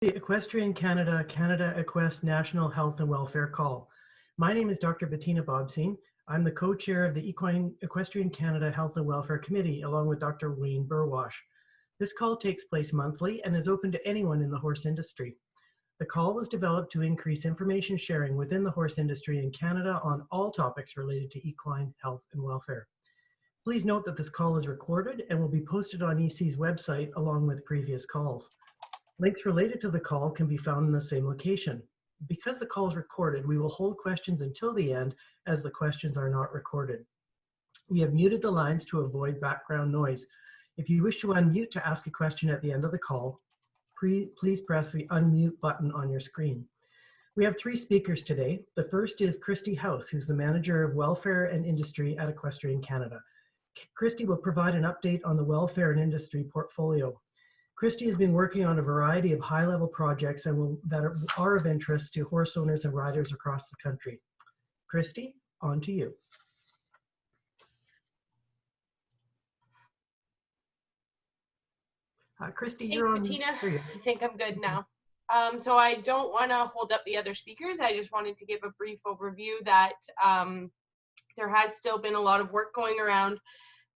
the Equestrian Canada Equest National Health and Welfare Call. My name is Dr. Bettina Bobsine. I'm the co-chair of the Equestrian Canada Health and Welfare Committee, along with Dr. Wayne Burwash. This call takes place monthly and is open to anyone in the horse industry. The call was developed to increase information sharing within the horse industry in Canada on all topics related to equine health and welfare. Please note that this call is recorded and will be posted on EC's website along with previous calls. Links related to the call can be found in the same location. Because the call is recorded, we will hold questions until the end as the questions are not recorded. We have muted the lines to avoid background noise. If you wish to unmute to ask a question at the end of the call, please press the unmute button on your screen. We have 3 speakers today. The first is Kristy House, who's the Manager of Welfare and Industry at Equestrian Canada. Kristy will provide an update on the welfare and industry portfolio. Kristy has been working on a variety of high-level projects that are of interest to horse owners and riders across the country. Kristy, on to you. Kristy, you're on. Thanks, Bettina. I think I'm good now. So I don't want to hold up the other speakers. I just wanted to give a brief overview that there has still been a lot of work going around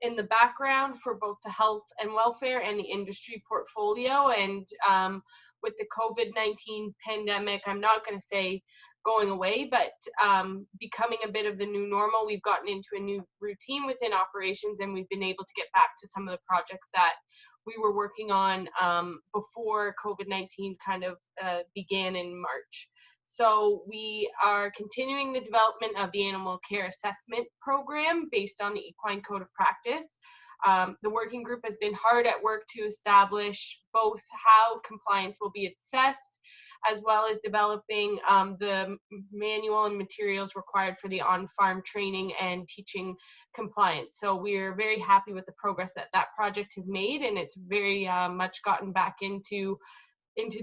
in the background for both the health and welfare and the industry portfolio. And with the COVID-19 pandemic, I'm not going to say going away, but becoming a bit of the new normal, we've gotten into a new routine within operations, and we've been able to get back to some of the projects that we were working on before COVID-19 kind of began in March. So we are continuing the development of the animal care assessment program based on the Equine Code of Practice. The working group has been hard at work to establish both how compliance will be assessed, as well as developing the manual and materials required for the on-farm training and teaching compliance. So we're very happy with the progress that that project has made, and it's very much gotten back into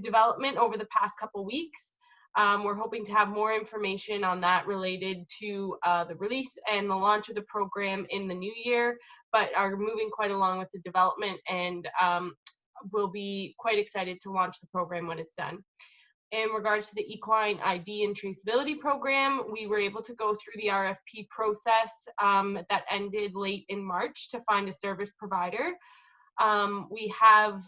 development over the past couple weeks. We're hoping to have more information on that related to the release and the launch of the program in the new year, but are moving quite along with the development, and we'll be quite excited to launch the program when it's done. In regards to the Equine ID and Traceability Program, we were able to go through the RFP process that ended late in March to find a service provider. We have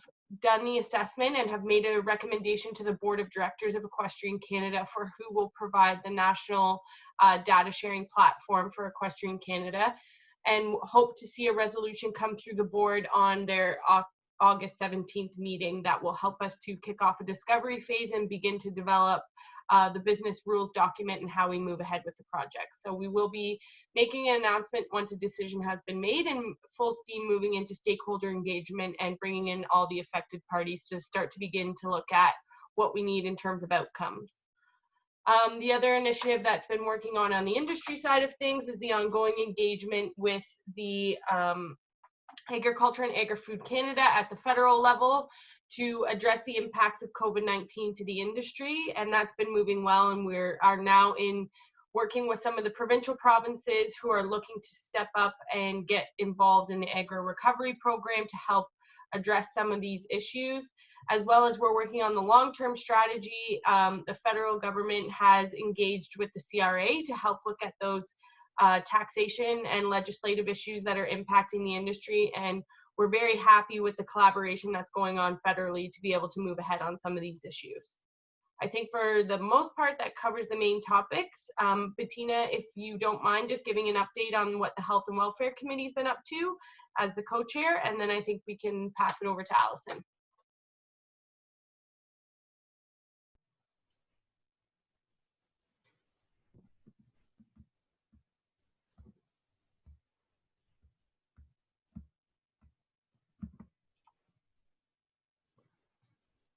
done the assessment and have made a recommendation to the Board of Directors of Equestrian Canada for who will provide the national data sharing platform for Equestrian Canada, and hope to see a resolution come through the board on their August 17th meeting that will help us to kick off a discovery phase and begin to develop the business rules document and how we move ahead with the project. So we will be making an announcement once a decision has been made, and full steam moving into stakeholder engagement and bringing in all the affected parties to start to begin to look at what we need in terms of outcomes. The other initiative that's been working on the industry side of things is the ongoing engagement with the Agriculture and Agri-Food Canada at the federal level to address the impacts of COVID-19 to the industry, and that's been moving well, and we are now working with some of the provincial provinces who are looking to step up and get involved in the agri-recovery program to help address some of these issues, as well as we're working on the long-term strategy. The federal government has engaged with the CRA to help look at those taxation and legislative issues that are impacting the industry, and we're very happy with the collaboration that's going on federally to be able to move ahead on some of these issues. I think for the most part that covers the main topics. Bettina, if you don't mind just giving an update on what the Health and Welfare Committee's been up to as the co-chair, and then I think we can pass it over to Allison.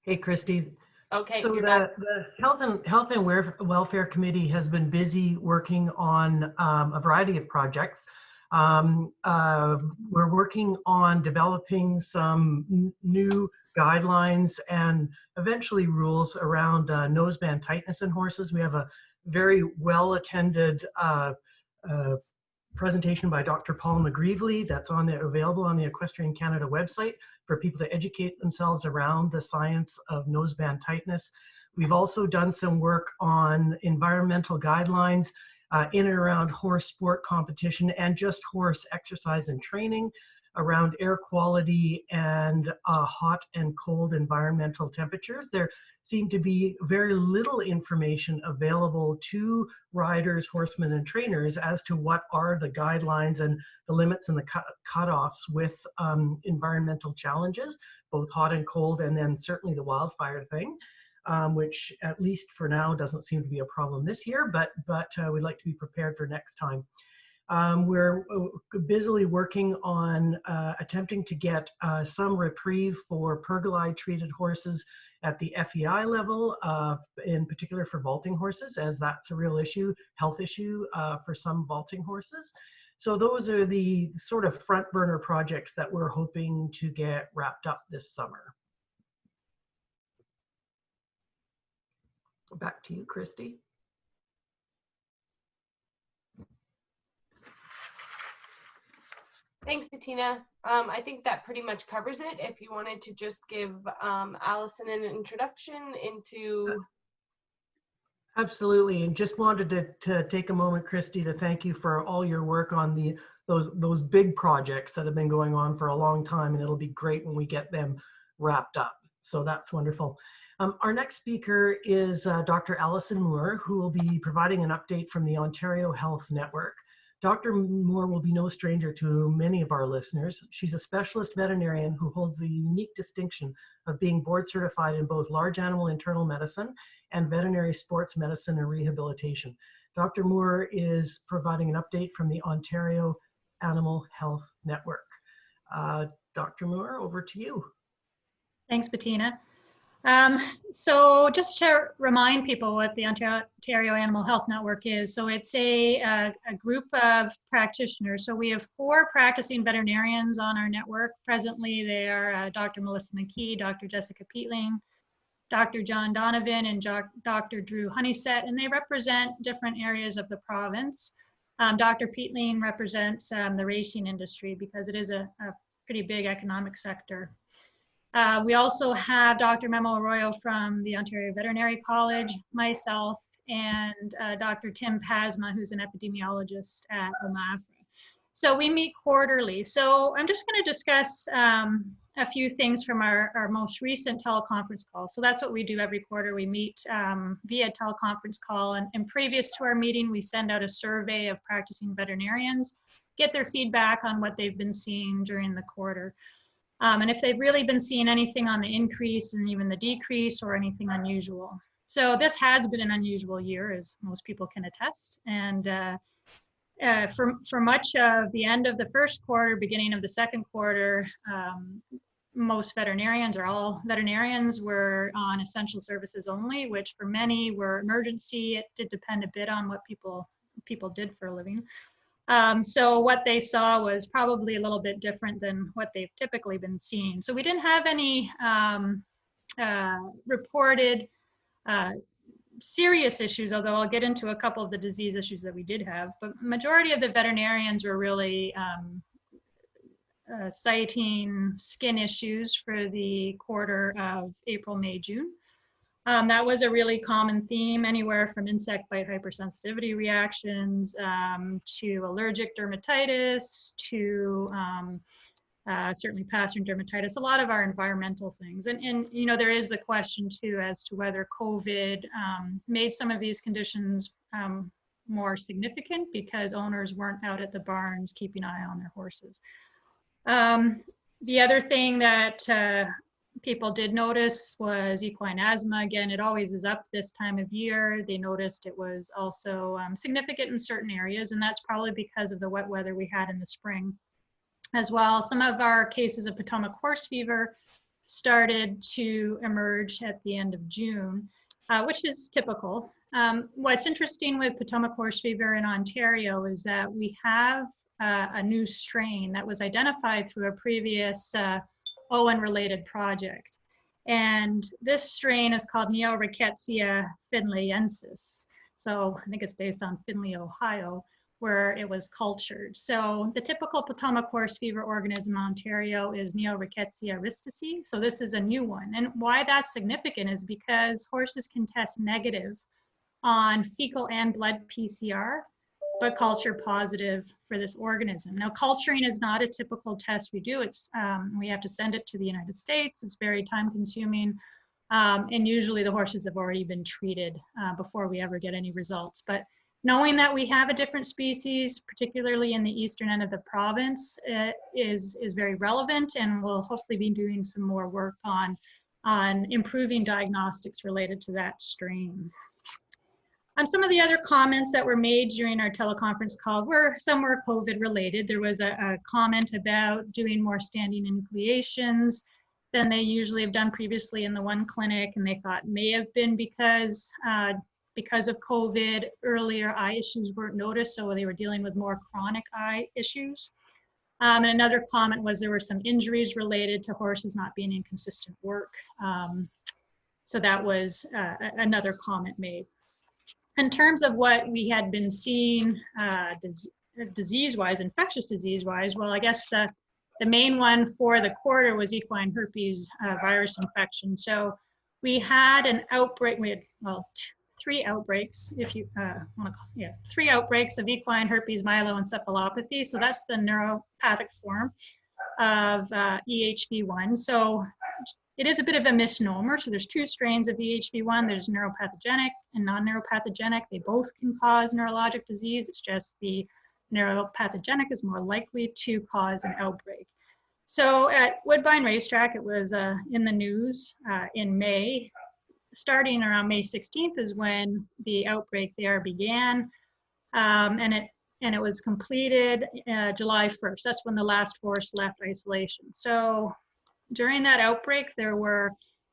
Hey, Kristy. Okay. So the Health and Welfare Committee has been busy working on a variety of projects. We're working on developing some new guidelines and eventually rules around noseband tightness in horses. We have a very well-attended presentation by Dr. Paul McGreevely that's available on the Equestrian Canada website for people to educate themselves around the science of noseband tightness. We've also done some work on environmental guidelines in and around horse sport competition and just horse exercise and training, around air quality and hot and cold environmental temperatures. There seemed to be very little information available to riders, horsemen, and trainers as to what are the guidelines and the limits and the cutoffs with environmental challenges, both hot and cold, and then certainly the wildfire thing. Which at least for now doesn't seem to be a problem this year, but we'd like to be prepared for next time. We're busily working on attempting to get some reprieve for pergolide treated horses at the FEI level, in particular for vaulting horses, as that's a real issue, health issue for some vaulting horses. So those are the sort of front burner projects that we're hoping to get wrapped up this summer. Back to you, Kristy. Thanks, Bettina. I think that pretty much covers it. If you wanted to just give Allison an introduction into... Absolutely, and just wanted to take a moment, Kristy, to thank you for all your work on those big projects that have been going on for a long time, and it'll be great when we get them wrapped up. So that's wonderful. Our next speaker is Dr. Alison Moore, who will be providing an update from the Ontario Health Network. Dr. Moore will be no stranger to many of our listeners. She's a specialist veterinarian who holds the unique distinction of being board certified in both large animal internal medicine and veterinary sports medicine and rehabilitation. Dr. Moore is providing an update from the Ontario Animal Health Network. Dr. Moore, over to you. Thanks, Bettina. So just to remind people what the Ontario Animal Health Network is, so it's a group of practitioners. So we have 4 practicing veterinarians on our network. Presently, they are Dr. Melissa McKee, Dr. Jessica Peatling, Dr. John Donovan, and Dr. Drew Honeysett, and they represent different areas of the province. Dr. Peatling represents the racing industry because it is a pretty big economic sector. We also have Dr. Memo Arroyo from the Ontario Veterinary College, myself, and Dr. Tim Pasma, who's an epidemiologist at OMAFRA. So we meet quarterly. So I'm just going to discuss a few things from our most recent teleconference call. So that's what we do every quarter. We meet via teleconference call. And previous to our meeting, we send out a survey of practicing veterinarians, get their feedback on what they've been seeing during the quarter. And if they've really been seeing anything on the increase and even the decrease or anything unusual. So this has been an unusual year, as most people can attest. And for much of the end of the first quarter, beginning of the second quarter, most veterinarians, or all veterinarians, were on essential services only, which for many were emergency. It did depend a bit on what people did for a living. So what they saw was probably a little bit different than what they've typically been seeing. So we didn't have any reported serious issues, although I'll get into a couple of the disease issues that we did have. But majority of the veterinarians were really citing skin issues for the quarter of April, May, June. That was a really common theme, anywhere from insect bite hypersensitivity reactions to allergic dermatitis to certainly pastogen dermatitis, a lot of our environmental things. And you know, there is the question too as to whether COVID made some of these conditions more significant because owners weren't out at the barns keeping an eye on their horses. The other thing that people did notice was equine asthma. Again, it always is up this time of year. They noticed it was also significant in certain areas, and that's probably because of the wet weather we had in the spring as well. Some of our cases of Potomac horse fever started to emerge at the end of June, which is typical. What's interesting with Potomac horse fever in Ontario is that we have a new strain that was identified through a previous Owen-related project. And this strain is called Neorickettsia finlayensis. So I think it's based on Findlay, Ohio. where it was cultured. So the typical Potomac horse fever organism in Ontario is Neorickettsia ristici. So this is a new one. And why that's significant is because horses can test negative on fecal and blood PCR, but culture positive for this organism. Now, culturing is not a typical test we do. It's we have to send it to the United States. It's very time consuming. And usually the horses have already been treated before we ever get any results. But knowing that we have a different species, particularly in the eastern end of the province, is very relevant, and we'll hopefully be doing some more work on improving diagnostics related to that strain. Some of the other comments that were made during our teleconference call some were COVID related. There was a comment about doing more standing enucleations than they usually have done previously in the one clinic, and they thought may have been because of COVID, earlier eye issues weren't noticed, so they were dealing with more chronic eye issues. And another comment was there were some injuries related to horses not being in consistent work. So that was another comment made. In terms of what we had been seeing disease-wise, infectious disease-wise, well, I guess the main one for the quarter was equine herpes virus infection. So we had an outbreak, we had, well, three outbreaks, if you want to call, yeah, 3 outbreaks of equine herpes myeloencephalopathy. So that's the neuropathic form of EHV1. So it is a bit of a misnomer. So there's 2 strains of EHV1. There's neuropathogenic and non-neuropathogenic. They both can cause neurologic disease. It's just the neuropathogenic is more likely to cause an outbreak. So at Woodbine Racetrack, it was in the news in May. Starting around May 16th is when the outbreak there began, and it was completed July 1st. That's when the last horse left isolation. So during that outbreak, there were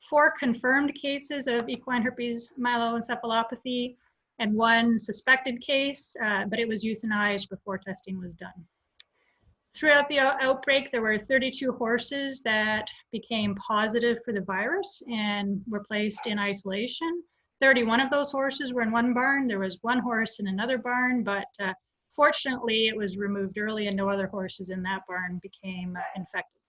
4 confirmed cases of equine herpes myeloencephalopathy and 1 suspected case, but it was euthanized before testing was done. Throughout the outbreak, there were 32 horses that became positive for the virus and were placed in isolation. 31 of those horses were in one barn. There was 1 horse in another barn, but fortunately it was removed early and no other horses in that barn became infected.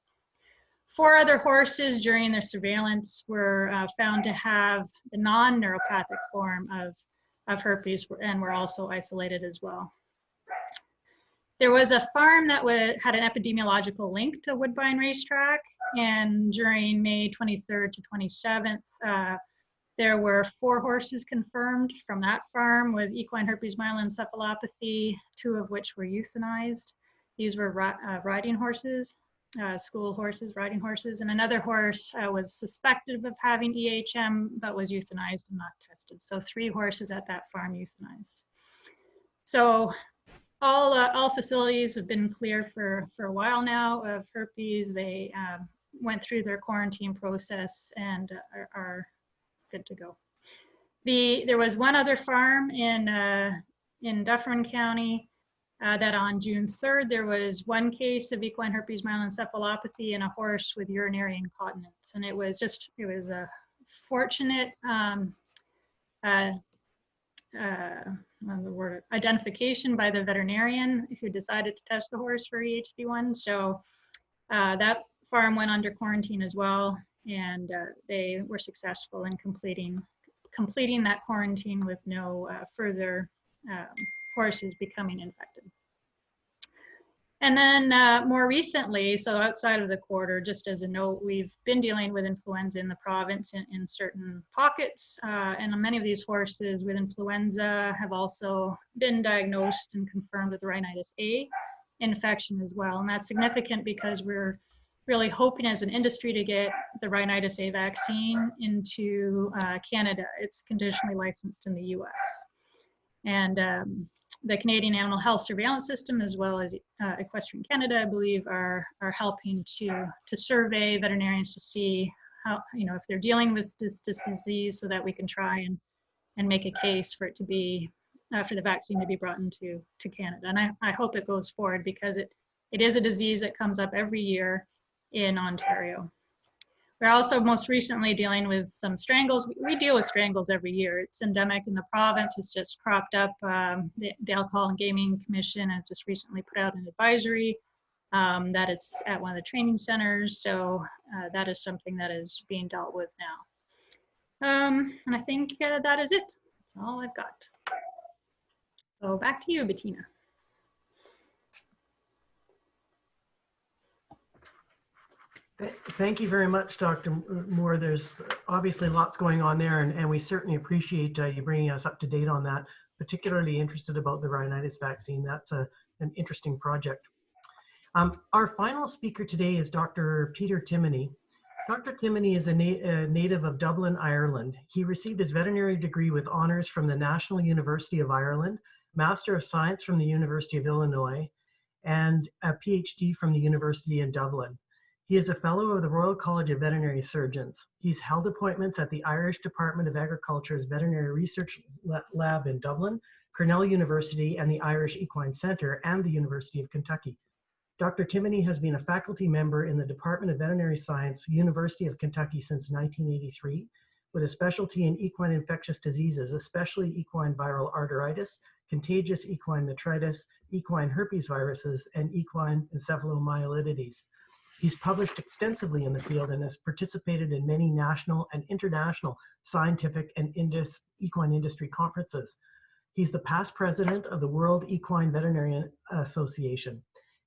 4 other horses during their surveillance were found to have the non-neuropathic form of herpes and were also isolated as well. There was a farm that had an epidemiological link to Woodbine Racetrack, and during May 23rd to 27th, there were 4 horses confirmed from that farm with equine herpes myeloencephalopathy, 2 of which were euthanized. These were riding horses, school horses, riding horses, and another horse was suspected of having EHM but was euthanized and not tested. So 3 horses at that farm euthanized. So all facilities have been cleared for a while now of herpes. They went through their quarantine process and are good to go. There was one other farm in Dufferin County that on June 3rd, there was 1 case of equine herpes myeloencephalopathy in a horse with urinary incontinence. And it was a fortunate identification by the veterinarian who decided to test the horse for EHV1. So that farm went under quarantine as well, and they were successful in completing that quarantine with no further horses becoming infected. And then more recently, so outside of the quarter, just as a note, we've been dealing with influenza in the province in certain pockets, and many of these horses with influenza have also been diagnosed and confirmed with rhinitis A infection as well. And that's significant because we're really hoping as an industry to get the rhinitis A vaccine into Canada. It's conditionally licensed in the US. And the Canadian Animal Health Surveillance System, as well as Equestrian Canada, I believe, are helping to survey veterinarians to see how, if they're dealing with this disease, so that we can try and make a case for it to be, for the vaccine to be brought into Canada. And I hope it goes forward, because it is a disease that comes up every year in Ontario. We're also most recently dealing with some strangles. We deal with strangles every year. It's endemic in the province. It's just cropped up. The Alcohol and Gaming Commission has just recently put out an advisory that it's at one of the training centers. So that is something that is being dealt with now. And I think that is it. That's all I've got. So back to you, Bettina. Thank you very much, Dr. Moore. There's obviously lots going on there, and we certainly appreciate you bringing us up to date on that, particularly interested about the rhinitis vaccine. That's an interesting project. Our final speaker today is Dr. Peter Timoney. Dr. Timoney is a native of Dublin, Ireland. He received his veterinary degree with honors from the National University of Ireland, Master of Science from the University of Illinois, and a PhD from the University in Dublin. He is a fellow of the Royal College of Veterinary Surgeons. He's held appointments at the Irish Department of Agriculture's Veterinary Research Lab in Dublin, Cornell University, and the Irish Equine Center, and the University of Kentucky. Dr. Timoney has been a faculty member in the Department of Veterinary Science, University of Kentucky since 1983, with a specialty in equine infectious diseases, especially equine viral arteritis, contagious equine metritis, equine herpes viruses, and equine encephalomyelitis. He's published extensively in the field and has participated in many national and international scientific and equine industry conferences. He's the past president of the World Equine Veterinarian Association,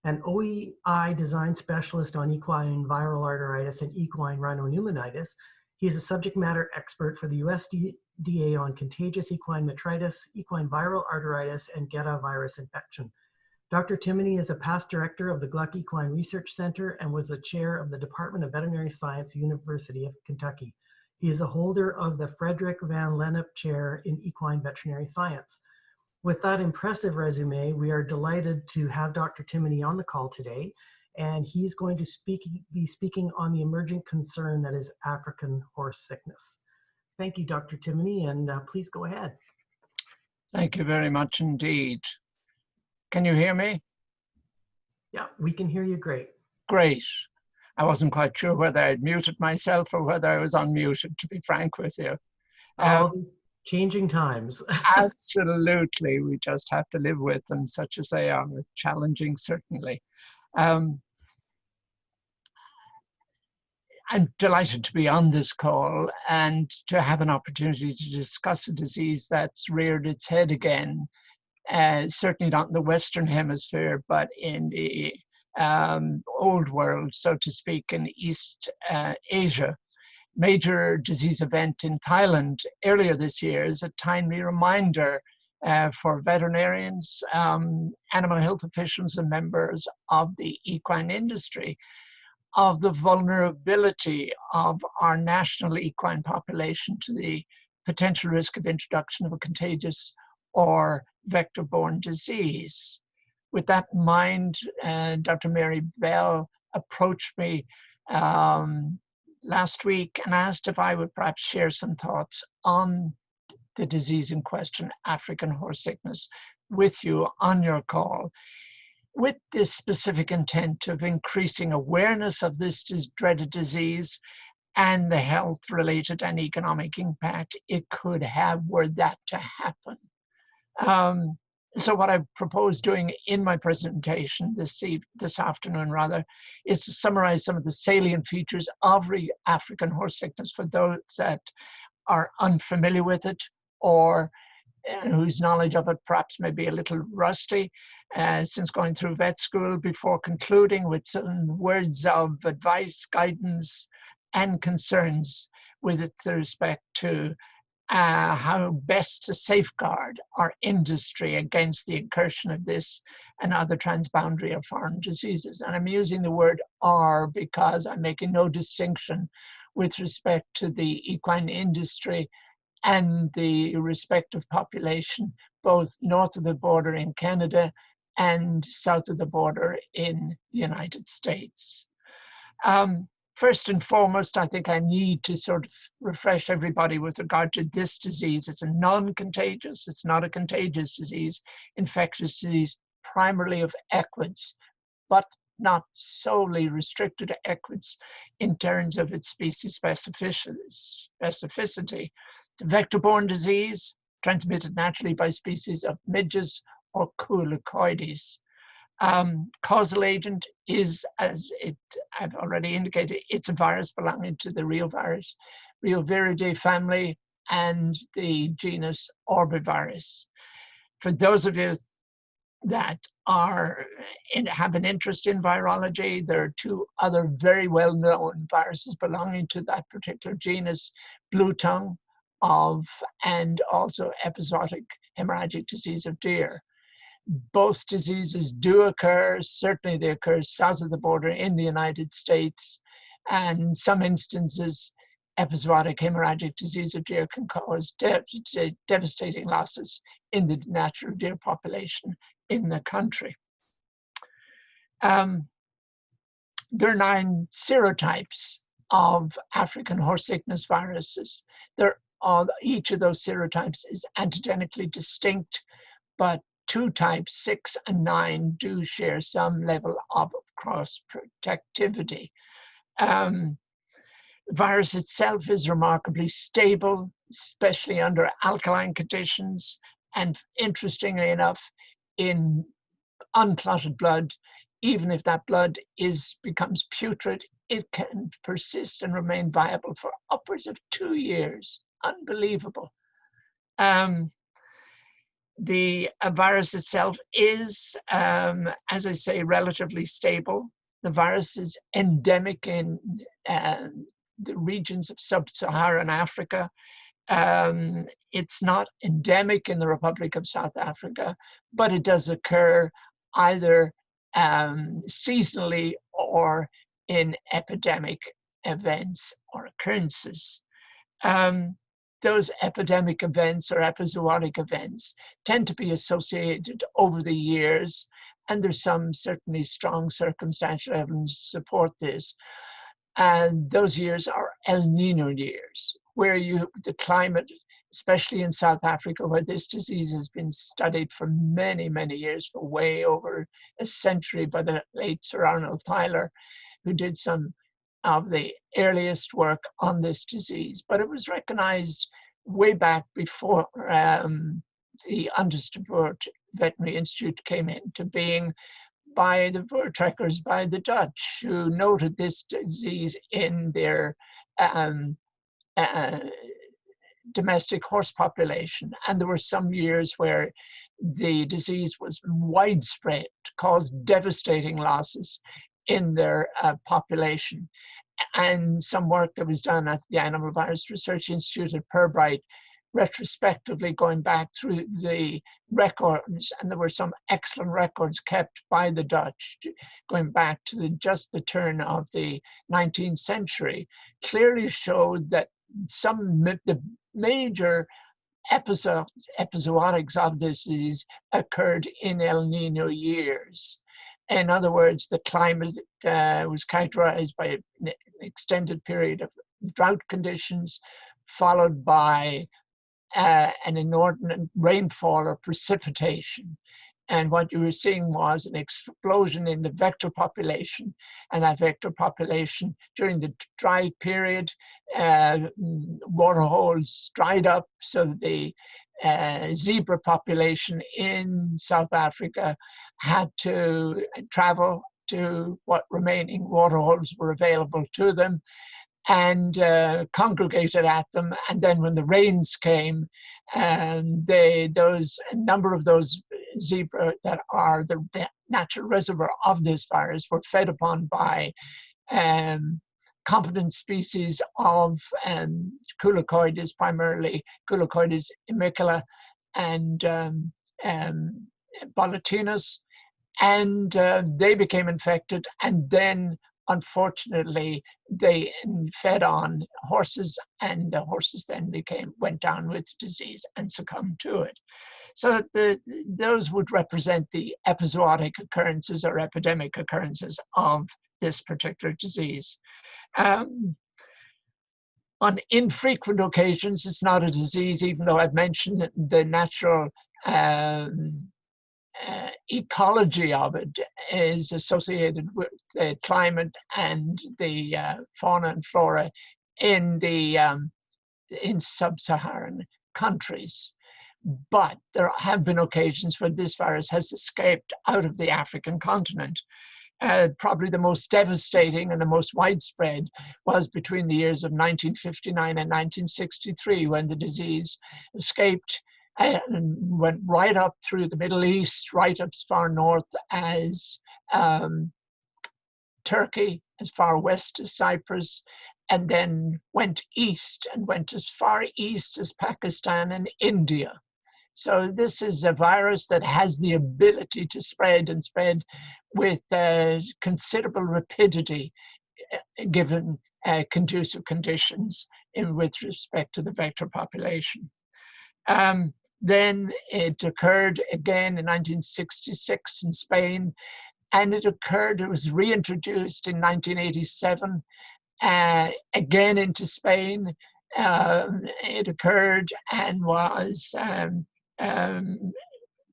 an OEI design specialist on equine viral arteritis and equine rhinopneumonitis. He is a subject matter expert for the USDA on contagious equine metritis, equine viral arteritis, and Geta virus infection. Dr. Timoney is a past director of the Gluck Equine Research Center and was the chair of the Department of Veterinary Science, University of Kentucky. He is a holder of the Frederick Van Lennep Chair in Equine Veterinary Science. With that impressive resume, we are delighted to have Dr. Timoney on the call today, and he's going to be speaking on the emerging concern that is African horse sickness. Thank you, Dr. Timoney, and please go ahead. Thank you very much indeed. Can you hear me? Yeah, we can hear you great. Great. I wasn't quite sure whether I'd muted myself or whether I was unmuted, to be frank with you. Changing times. Absolutely. We just have to live with them, such as they are. Challenging, certainly. I'm delighted to be on this call and to have an opportunity to discuss a disease that's reared its head again. Certainly not in the Western Hemisphere, but in the old world, so to speak, in East Asia. Major disease event in Thailand earlier this year is a timely reminder for veterinarians, animal health officials, and members of the equine industry of the vulnerability of our national equine population to the potential risk of introduction of a contagious or vector-borne disease. With that in mind, Dr. Mary Bell approached me last week and asked if I would perhaps share some thoughts on the disease in question, African horse sickness, with you on your call, with this specific intent of increasing awareness of this dreaded disease and the health-related and economic impact it could have were that to happen. So what I propose doing in my presentation this afternoon is to summarize some of the salient features of African horse sickness for those that are unfamiliar with it or whose knowledge of it perhaps may be a little rusty since going through vet school, before concluding with some words of advice, guidance, and concerns with respect to how best to safeguard our industry against the incursion of this and other transboundary or foreign diseases. And I'm using the word "our" because I'm making no distinction with respect to the equine industry and the respective population, both north of the border in Canada and south of the border in the United States. First and foremost, I think I need to sort of refresh everybody with regard to this disease. It's a non-contagious, it's not a contagious disease, infectious disease, primarily of equids, but not solely restricted to equids in terms of its species specificity. The vector-borne disease, transmitted naturally by species of midges or coelicoides. Causal agent is, as I've already indicated, it's a virus belonging to the Reoviridae family and the genus Orbivirus. For those of you that have an interest in virology, there are two other very well-known viruses belonging to that particular genus, blue tongue and also epizootic hemorrhagic disease of deer. Both diseases do occur. Certainly they occur south of the border in the United States, and in some instances epizootic hemorrhagic disease of deer can cause devastating losses in the natural deer population in the country. There are 9 serotypes of African horse sickness viruses. Each of those serotypes is antigenically distinct, but 2 types, 6 and 9, do share some level of cross-protectivity. The virus itself is remarkably stable, especially under alkaline conditions, and interestingly enough, in unclotted blood, even if that blood becomes putrid, it can persist and remain viable for upwards of 2 years. Unbelievable. The virus itself is, as I say, relatively stable. The virus is endemic in the regions of sub-Saharan Africa. It's not endemic in the Republic of South Africa, but it does occur either seasonally or in epidemic events or occurrences. Those epidemic events or epizootic events tend to be associated over the years, and there's some certainly strong circumstantial evidence to support this. And those years are El Nino years, where the climate, especially in South Africa, where this disease has been studied for many, many years, for way over a century by the late Sir Arnold Tyler, who did some of the earliest work on this disease. But it was recognized way back before the Understeboort Veterinary Institute came into being by the Voortrekkers, by the Dutch, who noted this disease in their domestic horse population. And there were some years where the disease was widespread, caused devastating losses in their population. And some work that was done at the Animal Virus Research Institute at Pirbright, retrospectively going back through the records, and there were some excellent records kept by the Dutch going back to just the turn of the 19th century, clearly showed that the major epizootics of this disease occurred in El Nino years. In other words, the climate was characterized by an extended period of drought conditions, followed by an inordinate rainfall or precipitation. And what you were seeing was an explosion in the vector population. And that vector population during the dry period, water holes dried up, so that the zebra population in South Africa had to travel to what remaining water holes were available to them and congregated at them. And then when the rains came, a number of those zebra that are the natural reservoir of this virus were fed upon by competent species of coelicoides, primarily Coelicoides imicola and Boletinus, and they became infected, and then unfortunately they fed on horses, and the horses then went down with disease and succumbed to it. So those would represent the epizootic occurrences or epidemic occurrences of this particular disease. On infrequent occasions, it's not a disease, even though I've mentioned the natural ecology of it is associated with the climate and the fauna and flora in the in sub-Saharan countries. But there have been occasions when this virus has escaped out of the African continent. Probably the most devastating and the most widespread was between the years of 1959 and 1963, when the disease escaped and went right up through the Middle East, right up as far north as Turkey, as far west as Cyprus, and then went east and went as far east as Pakistan and India. So this is a virus that has the ability to spread and spread with considerable rapidity, given conducive conditions with respect to the vector population. Then it occurred again in 1966 in Spain, and it was reintroduced in 1987, again into Spain. It occurred and was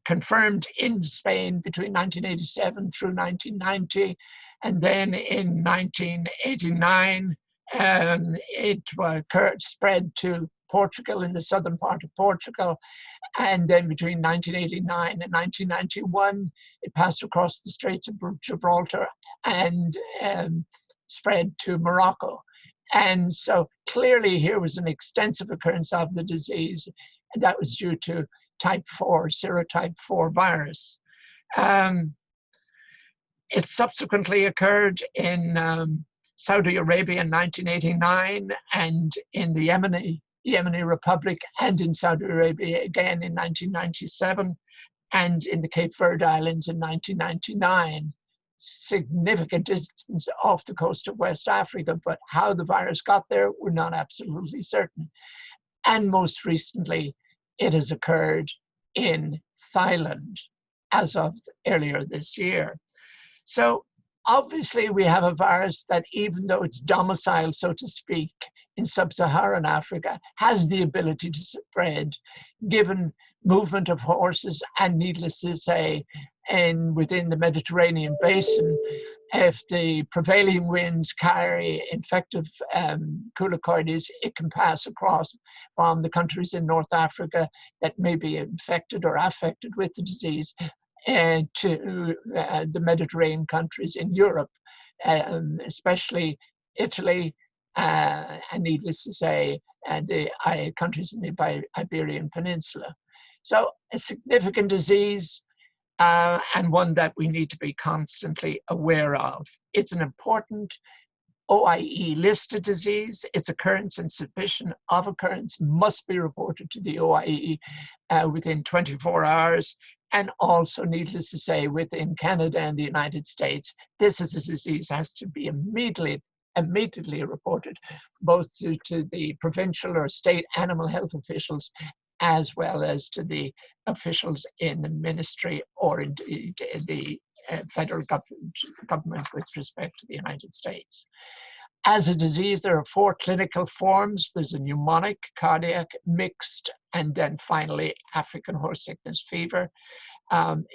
confirmed in Spain between 1987 through 1990, and then in 1989 it spread to Portugal, in the southern part of Portugal, and then between 1989 and 1991 it passed across the Straits of Gibraltar and spread to Morocco. And so clearly here was an extensive occurrence of the disease, and that was due to type 4, serotype 4 virus. It subsequently occurred in Saudi Arabia in 1989, and in the Yemeni Republic, and in Saudi Arabia again in 1997, and in the Cape Verde Islands in 1999. Significant distance off the coast of West Africa, but how the virus got there, we're not absolutely certain. And most recently, it has occurred in Thailand as of earlier this year. So obviously we have a virus that, even though it's domiciled, so to speak, in sub-Saharan Africa, has the ability to spread, given movement of horses, and needless to say, within the Mediterranean basin, if the prevailing winds carry infective coulicoides, it can pass across from the countries in North Africa that may be infected or affected with the disease to the Mediterranean countries in Europe, especially Italy, and needless to say, the countries in the Iberian Peninsula. So a significant disease, and one that we need to be constantly aware of. It's an important OIE listed disease. Its occurrence and suspicion of occurrence must be reported to the OIE within 24 hours. And also, needless to say, within Canada and the United States, this is a disease that has to be immediately reported, both to the provincial or state animal health officials, as well as to the officials in the ministry or indeed the federal government with respect to the United States. As a disease, there are 4 clinical forms. There's a pneumonic, cardiac, mixed, and then finally African horse sickness fever.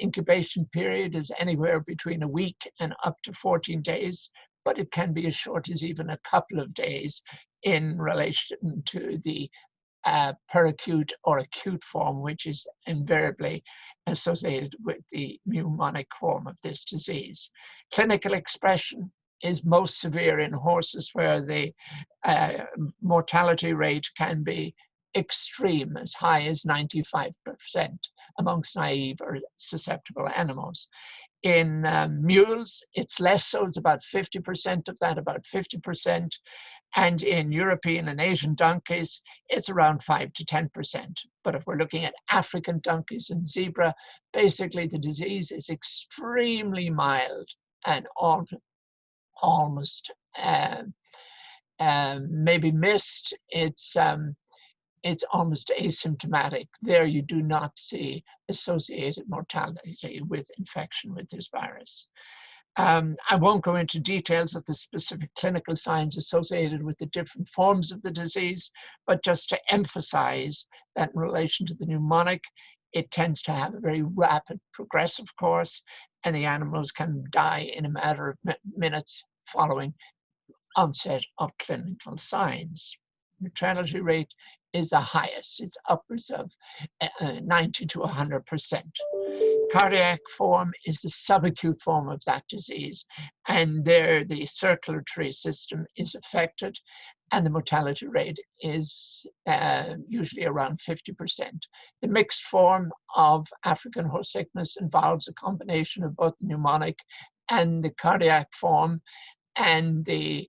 Incubation period is anywhere between a week and up to 14 days, but it can be as short as even a couple of days in relation to the peracute or acute form, which is invariably associated with the pneumonic form of this disease. Clinical expression is most severe in horses, where the mortality rate can be extreme, as high as 95% amongst naive or susceptible animals. In mules, it's less so, it's about 50% of that, about 50%. And in European and Asian donkeys, it's around 5 to 10%. But if we're looking at African donkeys and zebra, basically the disease is extremely mild and almost maybe missed. It's almost asymptomatic. There you do not see associated mortality with infection with this virus. I won't go into details of the specific clinical signs associated with the different forms of the disease, but just to emphasize that in relation to the pneumonic, it tends to have a very rapid progressive course, and the animals can die in a matter of minutes following onset of clinical signs. Mortality rate is the highest. It's upwards of 90 to 100%. Cardiac form is the subacute form of that disease, and there the circulatory system is affected, and the mortality rate is usually around 50%. The mixed form of African horse sickness involves a combination of both the pneumonic and the cardiac form, and the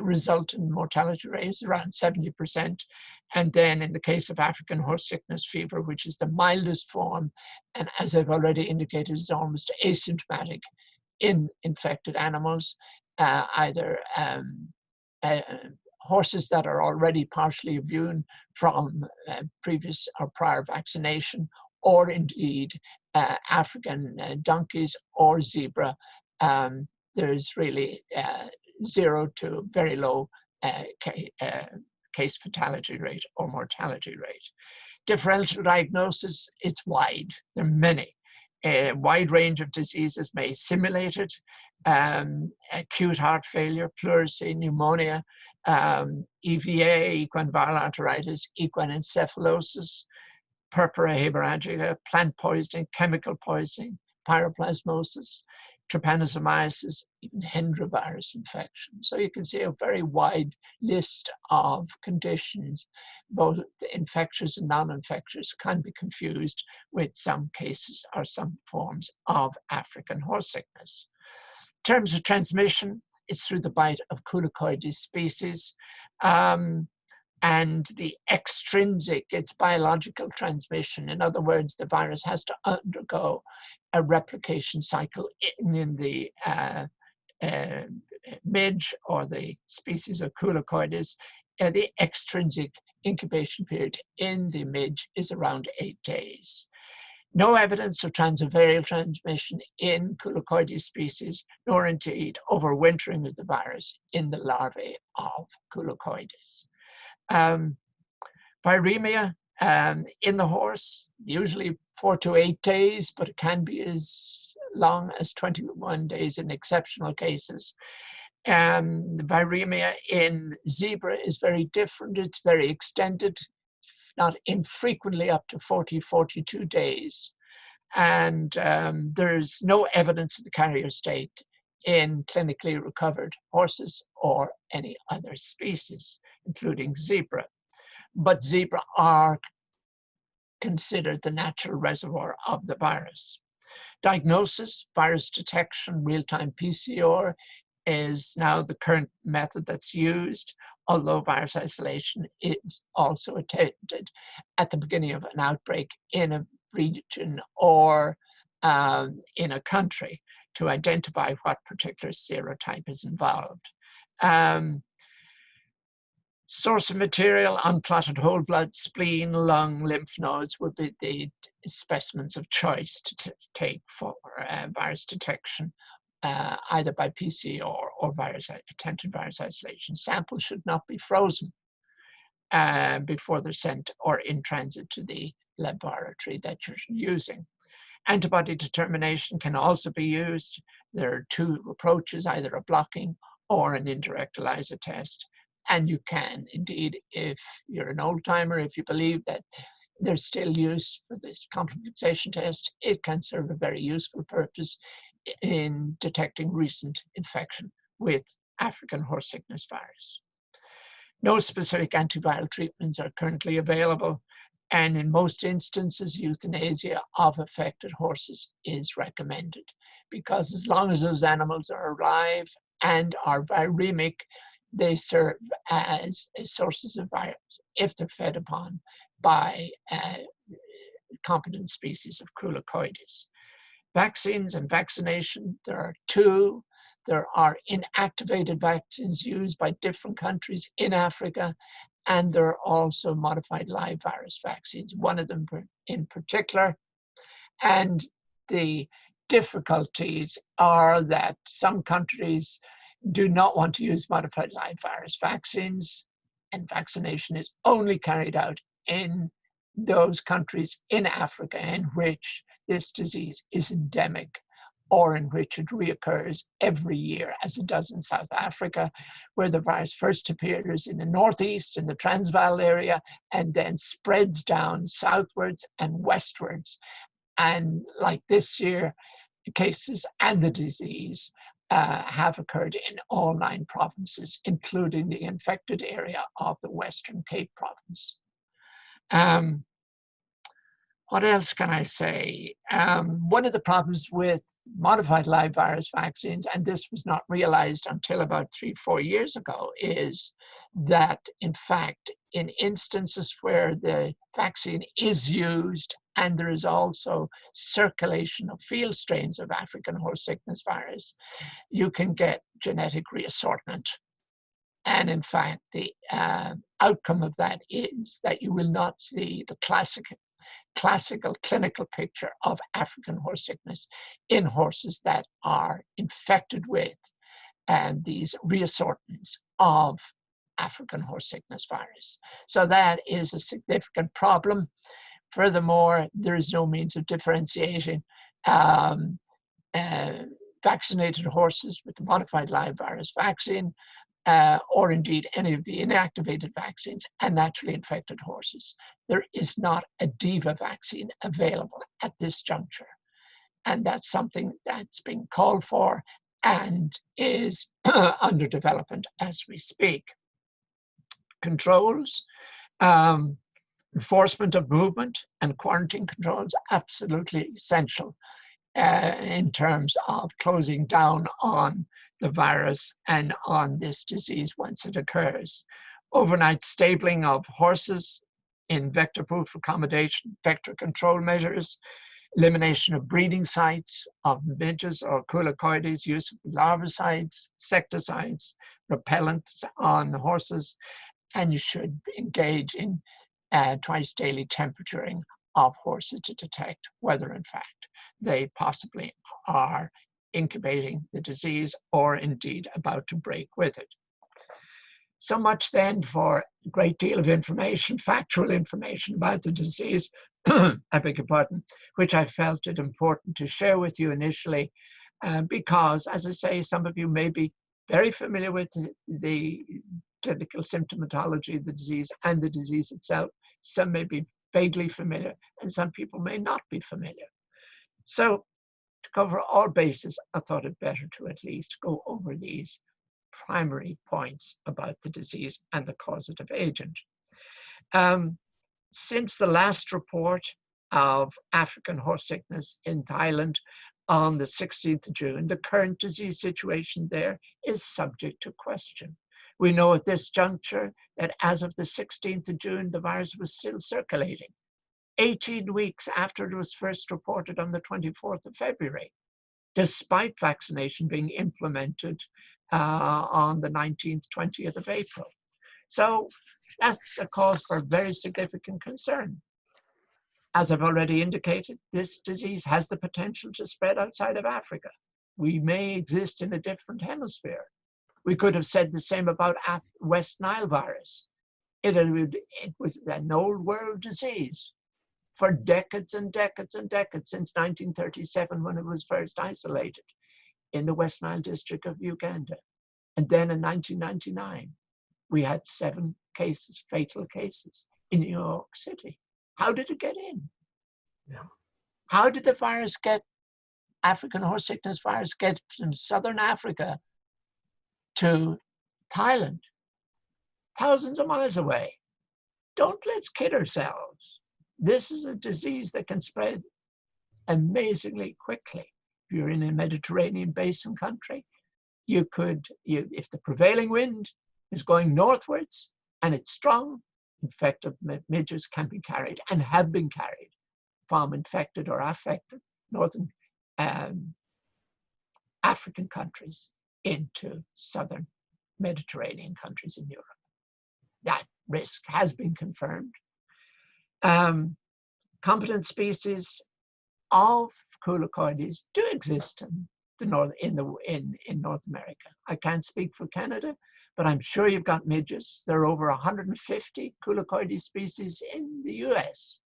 resultant mortality rate is around 70%. And then in the case of African horse sickness fever, which is the mildest form, and as I've already indicated, is almost asymptomatic in infected animals, either horses that are already partially immune from previous or prior vaccination, or indeed African donkeys or zebra. There's really 0 to very low case fatality rate or mortality rate. Differential diagnosis, it's wide. There are many. A wide range of diseases may simulate it. Acute heart failure, pleurisy, pneumonia, EVA, equine viral arteritis, equine encephalosis, purpura hemorrhagica, plant poisoning, chemical poisoning, pyroplasmosis, trypanosomiasis, even Hendra infection. So you can see a very wide list of conditions, both infectious and non-infectious, can be confused with some cases or some forms of African horse sickness. In terms of transmission, it's through the bite of Culicoides species. And the extrinsic, it's biological transmission. In other words, the virus has to undergo a replication cycle in the midge or the species of Culicoides. The extrinsic incubation period in the midge is around 8 days. No evidence of transovarial transmission in Culicoides species, nor indeed overwintering of the virus in the larvae of Culicoides. Viremia in the horse, usually 4 to 8 days, but it can be as long as 21 days in exceptional cases. The viremia in zebra is very different. It's very extended, not infrequently up to 40, 42 days. And there's no evidence of the carrier state in clinically recovered horses or any other species, including zebra. But zebra are considered the natural reservoir of the virus. Diagnosis, virus detection, real-time PCR is now the current method that's used, although virus isolation is also attempted at the beginning of an outbreak in a region or in a country to identify what particular serotype is involved. Source of material, unclotted whole blood, spleen, lung, lymph nodes would be the specimens of choice to take for virus detection, either by PCR or attempted virus isolation. Samples should not be frozen before they're sent or in transit to the laboratory that you're using. Antibody determination can also be used. There are 2 approaches, either a blocking or an indirect ELISA test. And you can indeed, if you're an old timer, if you believe that there's still use for this compensation test, it can serve a very useful purpose in detecting recent infection with African horse sickness virus. No specific antiviral treatments are currently available, and in most instances, euthanasia of affected horses is recommended, because as long as those animals are alive and are viremic, they serve as sources of virus if they're fed upon by competent species of Culicoides. Vaccines and vaccination, there are 2. There are inactivated vaccines used by different countries in Africa, and there are also modified live virus vaccines, one of them in particular. And the difficulties are that some countries do not want to use modified live virus vaccines, and vaccination is only carried out in those countries in Africa in which this disease is endemic, or in which it reoccurs every year, as it does in South Africa, where the virus first appears in the northeast, in the Transvaal area, and then spreads down southwards and westwards. And like this year, cases and the disease have occurred in all 9 provinces, including the infected area of the Western Cape province. What else can I say? One of the problems with modified live virus vaccines, and this was not realized until about 3-4 years ago, is that in fact, in instances where the vaccine is used and there is also circulation of field strains of African horse sickness virus, you can get genetic reassortment. And in fact, the outcome of that is that you will not see the classical clinical picture of African horse sickness in horses that are infected with these reassortments of African horse sickness virus. So that is a significant problem. Furthermore, there is no means of differentiating vaccinated horses with the modified live virus vaccine or indeed any of the inactivated vaccines and naturally infected horses. There is not a DIVA vaccine available at this juncture. And that's something that's being called for and is under development as we speak. Controls, enforcement of movement and quarantine controls, absolutely essential in terms of closing down on the virus and on this disease once it occurs. Overnight stabling of horses in vector-proof accommodation, vector control measures, elimination of breeding sites of midges or coulicoides, use of larvicides, insecticides, repellents on horses, and you should engage in twice daily temperaturing of horses to detect whether in fact they possibly are incubating the disease or indeed about to break with it. So much then for a great deal of information, factual information about the disease, I beg your pardon, which I felt it important to share with you initially because, as I say, some of you may be very familiar with the clinical symptomatology of the disease and the disease itself. Some may be vaguely familiar and some people may not be familiar. So to cover all bases, I thought it better to at least go over these primary points about the disease and the causative agent. Since the last report of African horse sickness in Thailand on the 16th of June, the current disease situation there is subject to question. We know at this juncture that as of the 16th of June, the virus was still circulating, 18 weeks after it was first reported on the 24th of February, despite vaccination being implemented on the 19th, 20th of April. So that's a cause for very significant concern. As I've already indicated, this disease has the potential to spread outside of Africa. We may exist in a different hemisphere. We could have said the same about West Nile virus. It was an old world disease for decades and decades and decades, since 1937 when it was first isolated in the West Nile district of Uganda. And then in 1999, we had 7 cases, fatal cases in New York City. How did it get in? Yeah. How did the virus get, African horse sickness virus, get from Southern Africa to Thailand, thousands of miles away? Don't let's kid ourselves. This is a disease that can spread amazingly quickly. If you're in a Mediterranean basin country, you could, if the prevailing wind is going northwards and it's strong, infected midges can be carried and have been carried from infected or affected northern African countries into southern Mediterranean countries in Europe. That risk has been confirmed. Competent species of coulicoides do exist in North America. I can't speak for Canada, but I'm sure you've got midges. There are over 150 coulicoides species in the US.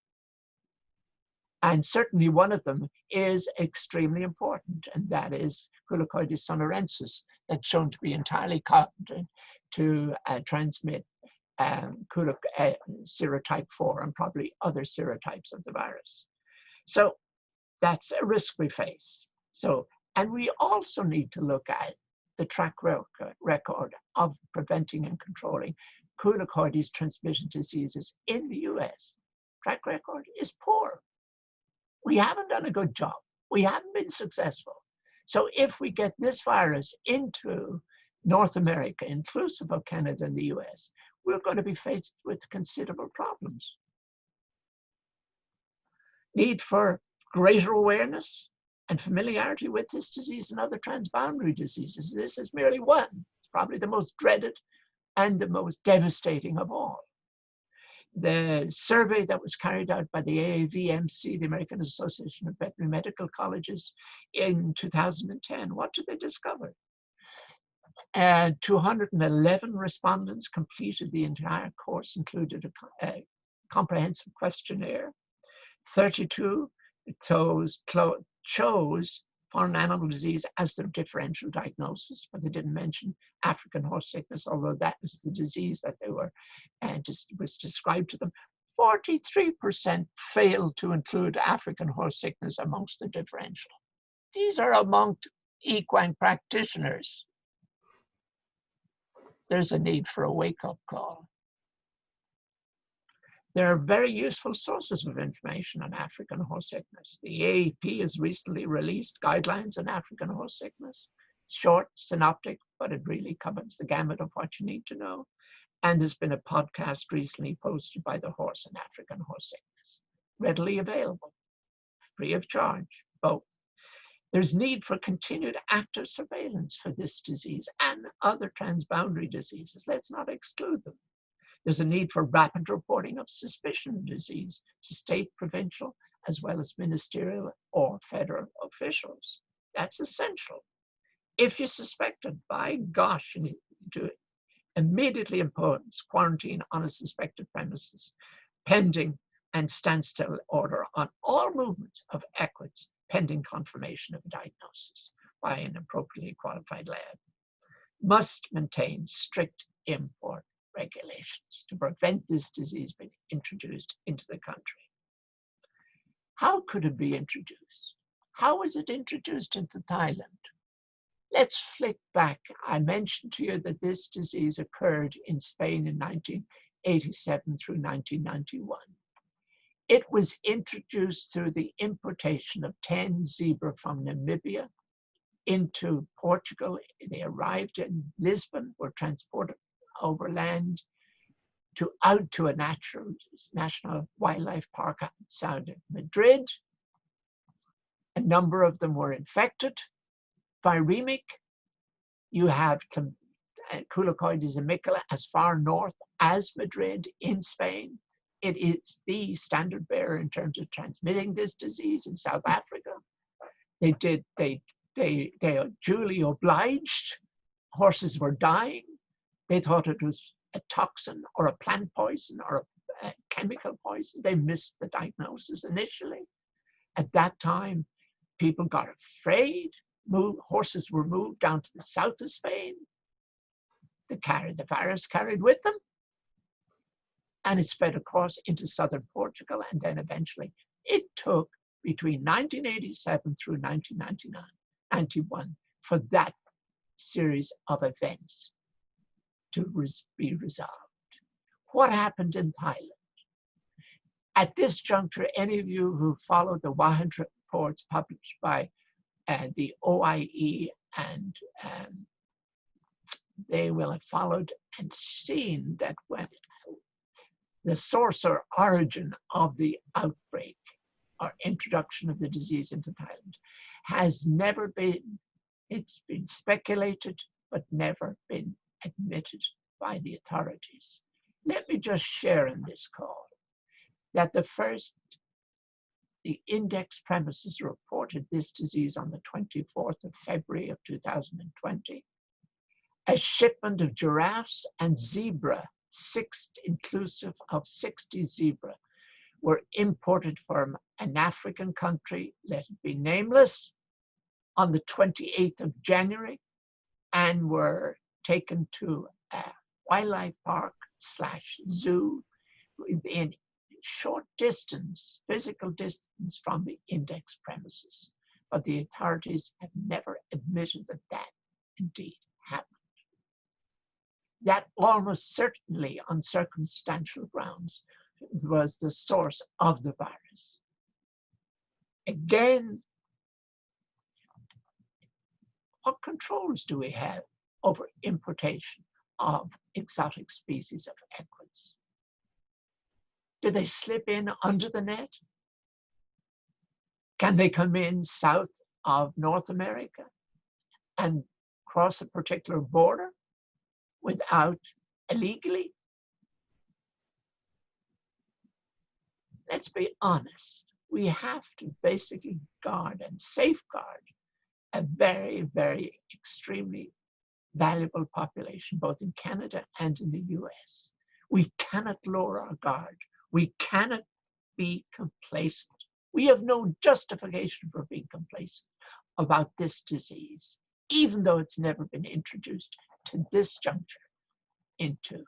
And certainly one of them is extremely important, and that is Culicoides sonorensis, that's shown to be entirely competent to transmit serotype 4 and probably other serotypes of the virus. So that's a risk we face. So, and we also need to look at the track record of preventing and controlling Culicoides transmitted diseases in the US. Track record is poor. We haven't done a good job. We haven't been successful. So if we get this virus into North America, inclusive of Canada and the US, we're going to be faced with considerable problems. Need for greater awareness and familiarity with this disease and other transboundary diseases. This is merely one. It's probably the most dreaded and the most devastating of all. The survey that was carried out by the AAVMC, the American Association of Veterinary Medical Colleges, in 2010, what did they discover? 211 respondents completed the entire course, included a comprehensive questionnaire. 32 chose foreign animal disease as their differential diagnosis, but they didn't mention African horse sickness, although that was the disease that they were was described to them. 43% failed to include African horse sickness amongst the differential. These are among equine practitioners. There's a need for a wake-up call. There are very useful sources of information on African horse sickness. The AAP has recently released guidelines on African horse sickness. It's short, synoptic, but it really covers the gamut of what you need to know. And there's been a podcast recently posted by the Horse and African Horse Sickness, readily available, free of charge, both. There's need for continued active surveillance for this disease and other transboundary diseases. Let's not exclude them. There's a need for rapid reporting of suspicion of disease to state, provincial, as well as ministerial or federal officials. That's essential. If you suspect it, by gosh, you need to immediately impose quarantine on a suspected premises, pending and standstill order on all movements of equids, pending confirmation of a diagnosis by an appropriately qualified lab. Must maintain strict import regulations to prevent this disease being introduced into the country. How could it be introduced? How was it introduced into Thailand? Let's flick back. I mentioned to you that this disease occurred in Spain in 1987 through 1991. It was introduced through the importation of 10 zebra from Namibia into Portugal. They arrived in Lisbon, were transported overland out to a national wildlife park outside of Madrid. A number of them were infected. Viremic, you have Culicoides amicala as far north as Madrid in Spain. It is the standard bearer in terms of transmitting this disease in South Africa. They are duly obliged. Horses were dying. They thought it was a toxin or a plant poison or a chemical poison. They missed the diagnosis initially. At that time, people got afraid. Horses were moved down to the south of Spain. The virus carried with them, and it spread across into southern Portugal, and then eventually it took between 1987 through 1991 for that series of events to be resolved. What happened in Thailand? At this juncture, any of you who followed the WAHAN reports published by the OIE, and they will have followed and seen that when the source or origin of the outbreak or introduction of the disease into Thailand has never been, it's been speculated, but never been admitted by the authorities. Let me just share in this call that the index premises reported this disease on the 24th of February of 2020. A shipment of giraffes and zebra, inclusive of 60 zebra, were imported from an African country, let it be nameless, on the 28th of January, and were taken to a wildlife park / zoo within short distance, physical distance from the index premises. But the authorities have never admitted that that indeed happened. That almost certainly on circumstantial grounds was the source of the virus. Again, what controls do we have over importation of exotic species of equids? Do they slip in under the net? Can they come in south of North America and cross a particular border without illegally? Let's be honest. We have to basically guard and safeguard a very, very extremely valuable population, both in Canada and in the US. We cannot lower our guard. We cannot be complacent. We have no justification for being complacent about this disease, even though it's never been introduced to this juncture into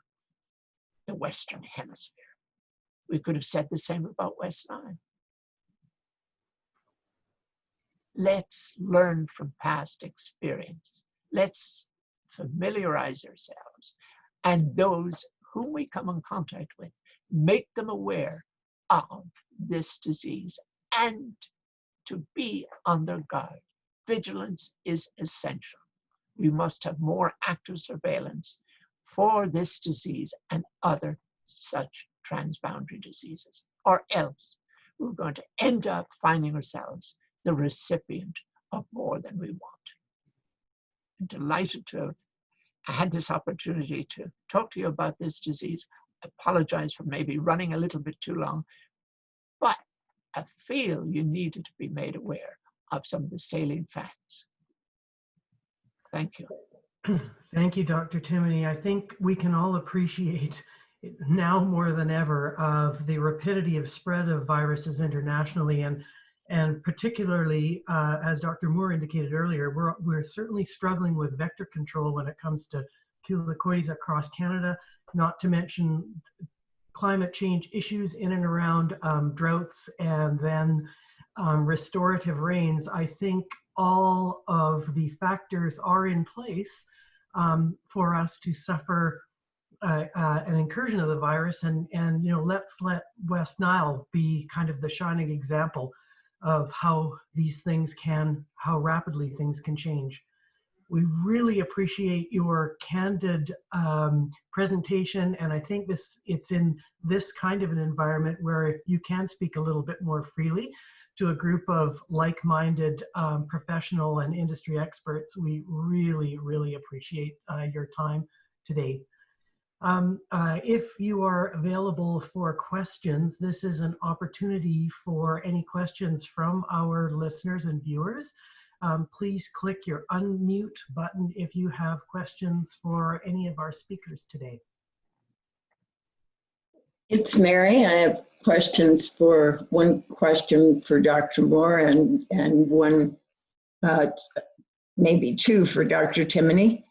the Western Hemisphere. We could have said the same about West Nile. Let's learn from past experience. Let's familiarize ourselves and those whom we come in contact with, make them aware of this disease and to be on their guard. Vigilance is essential. We must have more active surveillance for this disease and other such transboundary diseases, or else we're going to end up finding ourselves the recipient of more than we want. I'm delighted to have had this opportunity to talk to you about this disease. I apologize for maybe running a little bit too long, but I feel you needed to be made aware of some of the salient facts. Thank you. Thank you, Dr. Timoney. I think we can all appreciate now more than ever of the rapidity of spread of viruses internationally, and particularly, as Dr. Moore indicated earlier, we're certainly struggling with vector control when it comes to culicoides across Canada, not to mention climate change issues in and around droughts and then restorative rains. I think all of the factors are in place for us to suffer an incursion of the virus, and you know, let's let West Nile be kind of the shining example of how these things how rapidly things can change. We really appreciate your candid presentation, and I think it's in this kind of an environment where you can speak a little bit more freely to a group of like-minded professional and industry experts. We really, really appreciate your time today. If you are available for questions, this is an opportunity for any questions from our listeners and viewers. Please click your unmute button if you have questions for any of our speakers today. It's Mary. I have one question for Dr. Moore and one, maybe two for Dr. Timoney.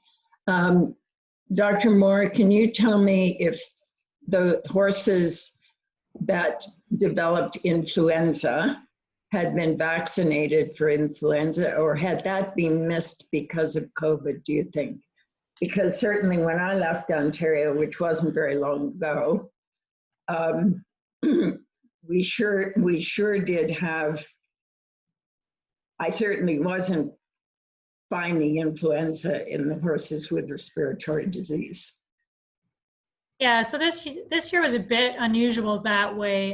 Dr. Moore, can you tell me if the horses that developed influenza had been vaccinated for influenza, or had that been missed because of COVID, do you think? Because certainly when I left Ontario, which wasn't very long ago, we sure did have, I certainly wasn't finding influenza in the horses with respiratory disease. Yeah, so this year was a bit unusual that way.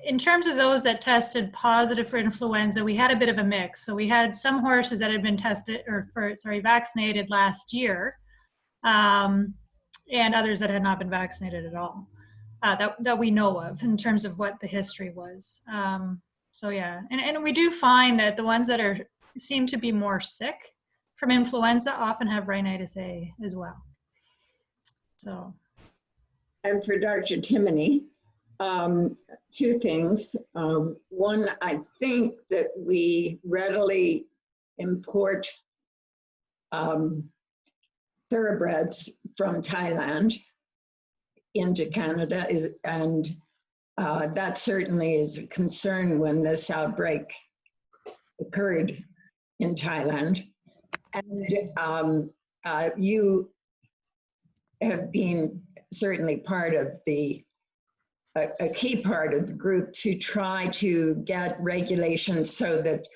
In terms of those that tested positive for influenza, we had a bit of a mix. So we had some horses that had been vaccinated last year, and others that had not been vaccinated at all, that we know of in terms of what the history was. So yeah, and we do find that the ones that seem to be more sick from influenza often have rhinitis A as well. So. And for Dr. Timoney, Two things. One, I think that we readily import thoroughbreds from Thailand into Canada, and that certainly is a concern when this outbreak occurred in Thailand. And you have been certainly part of a key part of the group to try to get regulations so that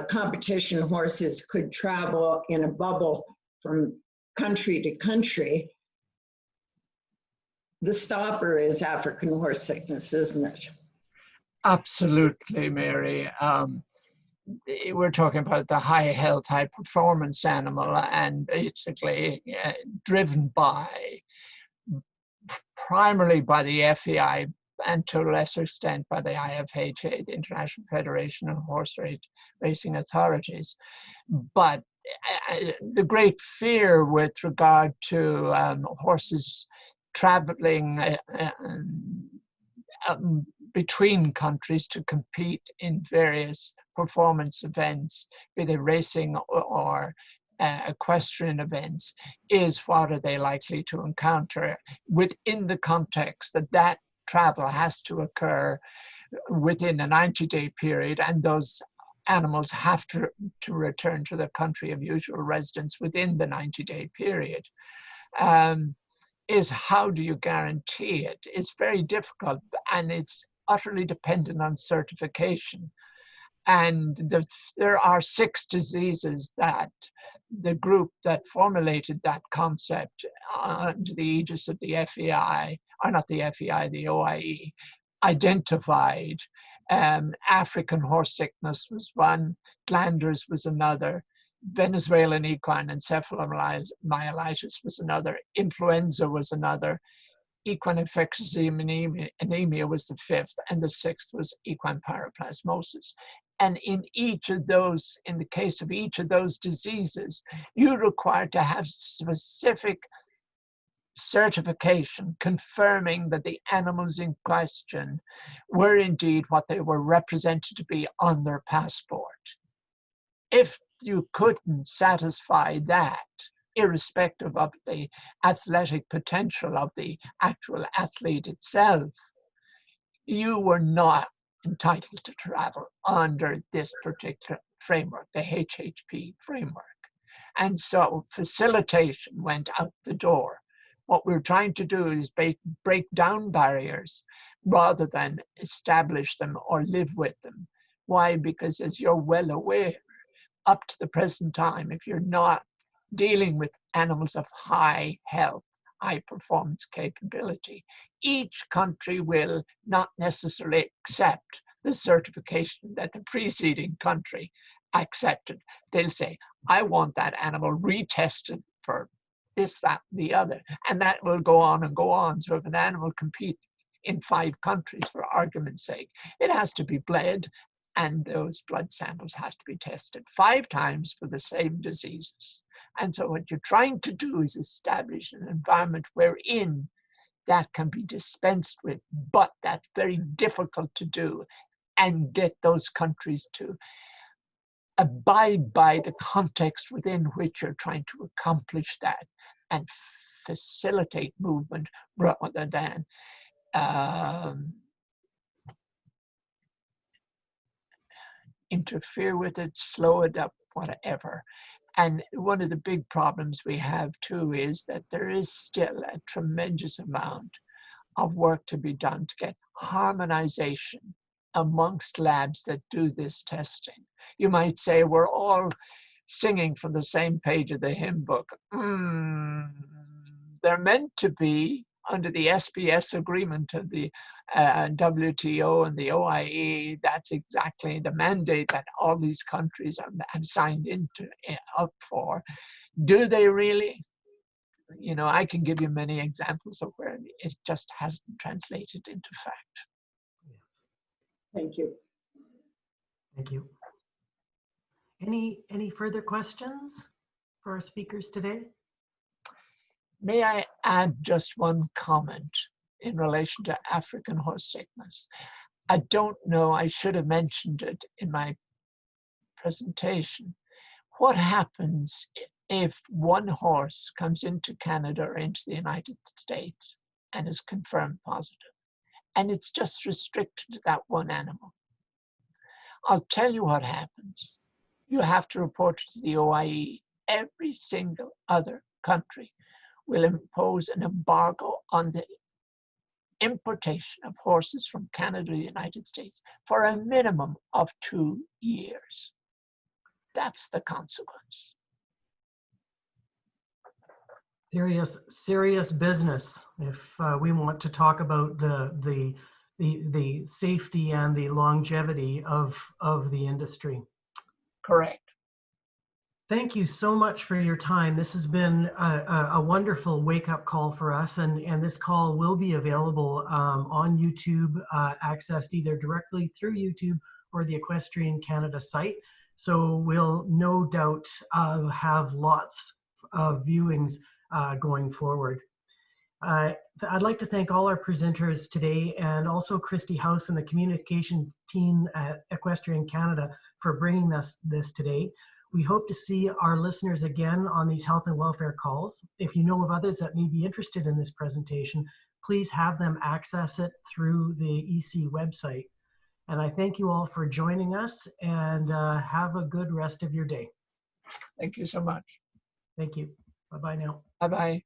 competition horses could travel in a bubble from country to country. The stopper is African horse sickness, isn't it? Absolutely, Mary. We're talking about the high health, high performance animal, and basically driven primarily by the FEI and to a lesser extent by the IFHA, the International Federation of Horse Racing Authorities. But the great fear with regard to horses traveling between countries to compete in various performance events, be they racing or equestrian events, is what are they likely to encounter within the context that that travel has to occur within a 90-day period, and those animals have to return to their country of usual residence within the 90-day period. Is how do you guarantee it? It's very difficult, and it's utterly dependent on certification. And there are 6 diseases that the group that formulated that concept under the aegis of the FEI, or not the FEI, the OIE, identified. African horse sickness was one, glanders was another, Venezuelan equine encephalomyelitis was another, influenza was another, equine infectious anemia was the 5th, and the 6th was equine paraplasmosis. And in each of those, in the case of each of those diseases, you're required to have specific certification confirming that the animals in question were indeed what they were represented to be on their passport. If you couldn't satisfy that, irrespective of the athletic potential of the actual athlete itself, you were not entitled to travel under this particular framework, the HHP framework. And so facilitation went out the door. What we're trying to do is break down barriers rather than establish them or live with them. Why? Because as you're well aware, up to the present time, if you're not dealing with animals of high health, high performance capability, each country will not necessarily accept the certification that the preceding country accepted. They'll say, I want that animal retested for this, that, the other. And that will go on and go on. So if an animal competes in 5 countries, for argument's sake, it has to be bled, and those blood samples has to be tested 5 times for the same diseases. And so what you're trying to do is establish an environment wherein that can be dispensed with, but that's very difficult to do, and get those countries to abide by the context within which you're trying to accomplish that and facilitate movement rather than interfere with it, slow it up, whatever. And one of the big problems we have too is that there is still a tremendous amount of work to be done to get harmonization amongst labs that do this testing. You might say we're all singing from the same page of the hymn book. They're meant to be under the SBS agreement of the WTO and the OIE. That's exactly the mandate that all these countries have signed up for. Do they really? You know, I can give you many examples of where it just hasn't translated into fact. Yes. Thank you. Thank you. Any further questions for our speakers today? May I add just one comment? in relation to African horse sickness. I don't know, I should have mentioned it in my presentation. What happens if one horse comes into Canada or into the United States and is confirmed positive, and it's just restricted to that one animal? I'll tell you what happens. You have to report it to the OIE. Every single other country will impose an embargo on the importation of horses from Canada to the United States for a minimum of 2 years. That's the consequence. Serious business if we want to talk about the safety and the longevity of the industry. Correct. Thank you so much for your time. This has been a wonderful wake-up call for us, and this call will be available on YouTube, accessed either directly through YouTube or the Equestrian Canada site. So we'll no doubt have lots of viewings going forward. I'd like to thank all our presenters today, and also Kristy House and the communication team at Equestrian Canada for bringing us this today. We hope to see our listeners again on these health and welfare calls. If you know of others that may be interested in this presentation, please have them access it through the EC website. And I thank you all for joining us, and have a good rest of your day. Thank you so much. Thank you. Bye-bye now. Bye-bye.